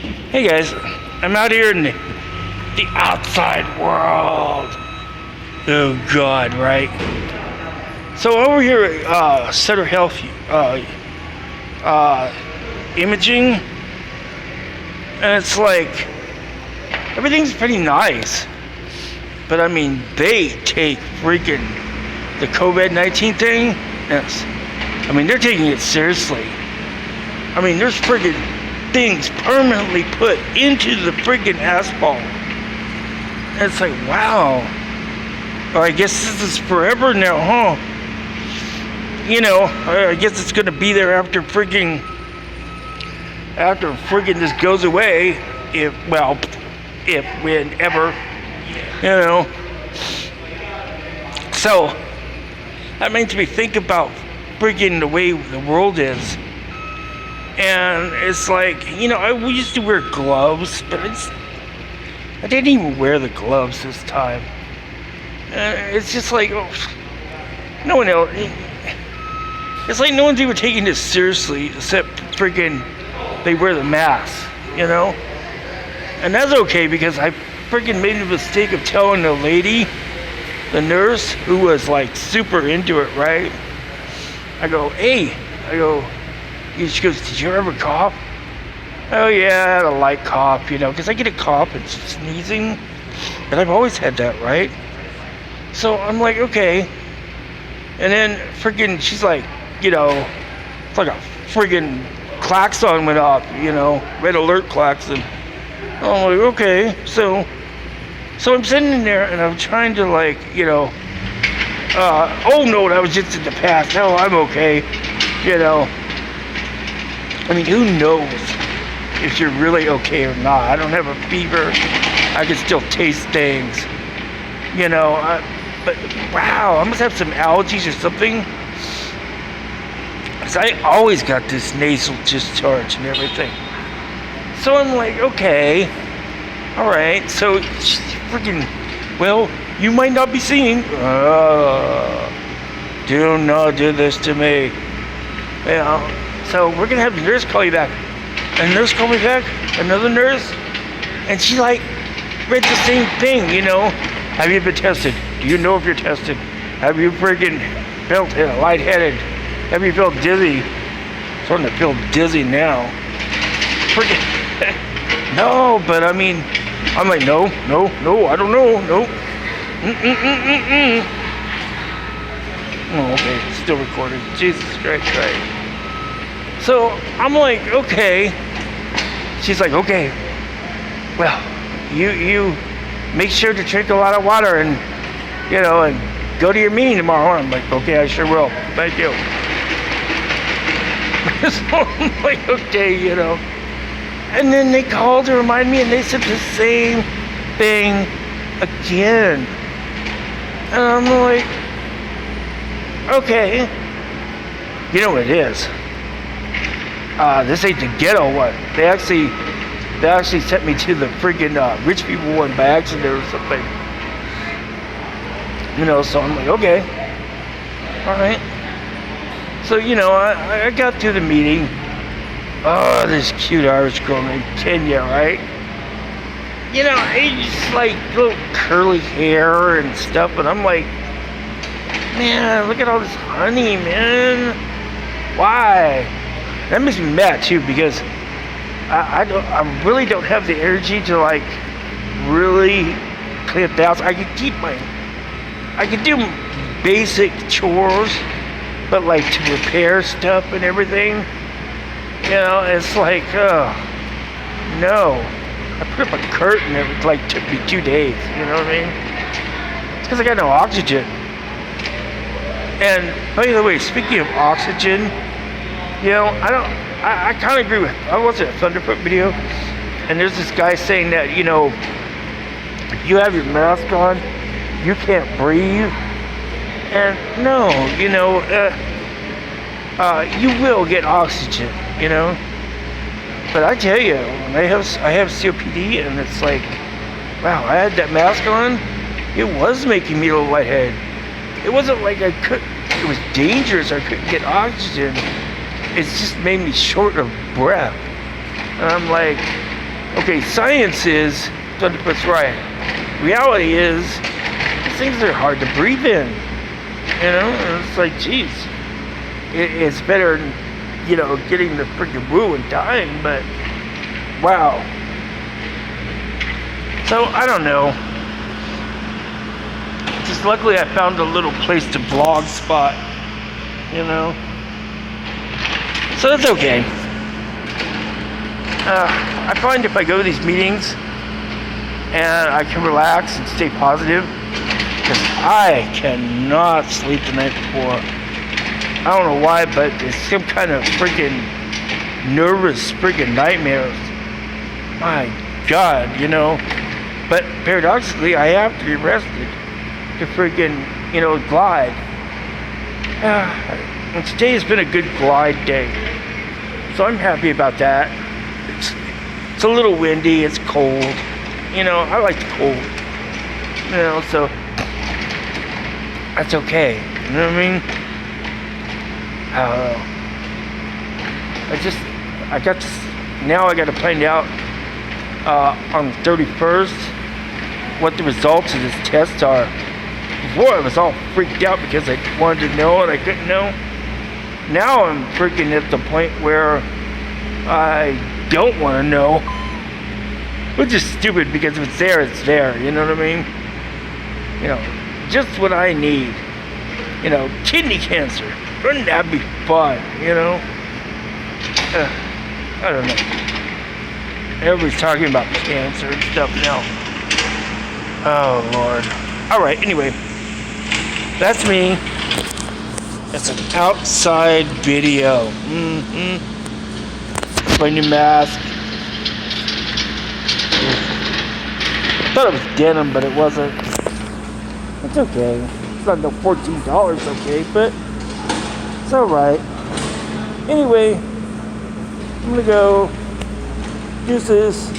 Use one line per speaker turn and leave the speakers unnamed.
Hey guys, I'm out here in the outside world. Oh God, right? So over here at Sutter Health Imaging, and it's like everything's pretty nice, but I mean they take freaking the COVID-19 thing. Yes, I mean they're taking it seriously. I mean there's freaking things permanently put into the freaking asphalt. And it's like, wow. Well, I guess this is forever now, huh? You know, I guess it's gonna be there after freaking this goes away. If whenever, you know. So that makes me think about freaking the way the world is. And it's like, you know, we used to wear gloves, but I didn't even wear the gloves this time. It's just like, no one else. It's like no one's even taking this seriously except freaking they wear the mask, you know? And that's okay because I freaking made the mistake of telling the lady, the nurse, who was like super into it, right? I go, she goes, did you ever cough? Oh yeah, I had a light cough, you know, because I get a cough and sneezing, and I've always had that, right? So I'm like, okay. And then freaking, she's like, you know, it's like a friggin' klaxon went off, you know, red alert klaxon. I'm like, okay. So I'm sitting in there and I'm trying to like, you know, oh no, that was just in the past. Hell, I'm okay, you know. I mean, who knows if you're really okay or not? I don't have a fever. I can still taste things. You know, but wow, I must have some allergies or something. Because I always got this nasal discharge and everything. So I'm like, okay, all right. So freaking, well, you might not be seeing. Do not do this to me. You know. So we're gonna have the nurse call you back. And the nurse called me back, another nurse, and she like read the same thing, you know. Have you been tested? Do you know if you're tested? Have you freaking felt lightheaded? Have you felt dizzy? I'm starting to feel dizzy now. Freaking no, but I mean, I'm like, no, I don't know, no. Oh, okay, it's still recording. Jesus Christ, right. So I'm like, okay. She's like, okay. Well, you make sure to drink a lot of water and, you know, and go to your meeting tomorrow. I'm like, okay, I sure will. Thank you. So I'm like, okay, you know. And then they called to remind me and they said the same thing again. And I'm like, okay. You know what it is? This ain't the ghetto one. They actually sent me to the freaking rich people one by accident or something. You know, so I'm like, okay, all right. So you know, I got through the meeting. Oh, this cute Irish girl named Kenya, right? You know, it's like little curly hair and stuff, and I'm like, man, look at all this honey, man. Why? That makes me mad too because I really don't have the energy to like really clean up the house. I can do basic chores, but like to repair stuff and everything, you know, it's like, no. I put up a curtain, it like took me 2 days, you know what I mean? It's because I got no oxygen. And by the way, speaking of oxygen, you know, I kind of agree with, I watched a Thunderfoot video, and there's this guy saying that, you know, if you have your mask on, you can't breathe. And no, you know, you will get oxygen, you know. But I tell you, when I have COPD, and it's like, wow, I had that mask on, it was making me a little lightheaded. It wasn't like it was dangerous, I couldn't get oxygen. It's just made me short of breath. And I'm like, Okay, science is 100% right. Reality is, these things are hard to breathe in. You know, and it's like, geez, it's better than, you know, getting the freaking woo and dying, but wow. So, I don't know. Just luckily I found a little place to blog spot, you know. So it's okay. I find if I go to these meetings and I can relax and stay positive, because I cannot sleep the night before. I don't know why, but it's some kind of freaking nervous freaking nightmares. My God, you know. But paradoxically, I have to be rested to freaking, you know, glide. And today has been a good glide day. So I'm happy about that. It's a little windy, it's cold. You know, I like the cold. You know, so that's okay. You know what I mean? I don't know. Now I got to find out on the 31st what the results of this test are. Before I was all freaked out because I wanted to know and I couldn't know. Now I'm freaking at the point where I don't want to know. Which is stupid because if it's there, it's there. You know what I mean? You know, just what I need. You know, kidney cancer. Wouldn't that be fun, you know? I don't know. Everybody's talking about cancer and stuff now. Oh, Lord. Alright, anyway. That's me. It's an outside video. My new mask. I thought it was denim, but it wasn't. It's okay. It's not no $14, okay, but it's alright. Anyway, I'm gonna go. Deuces.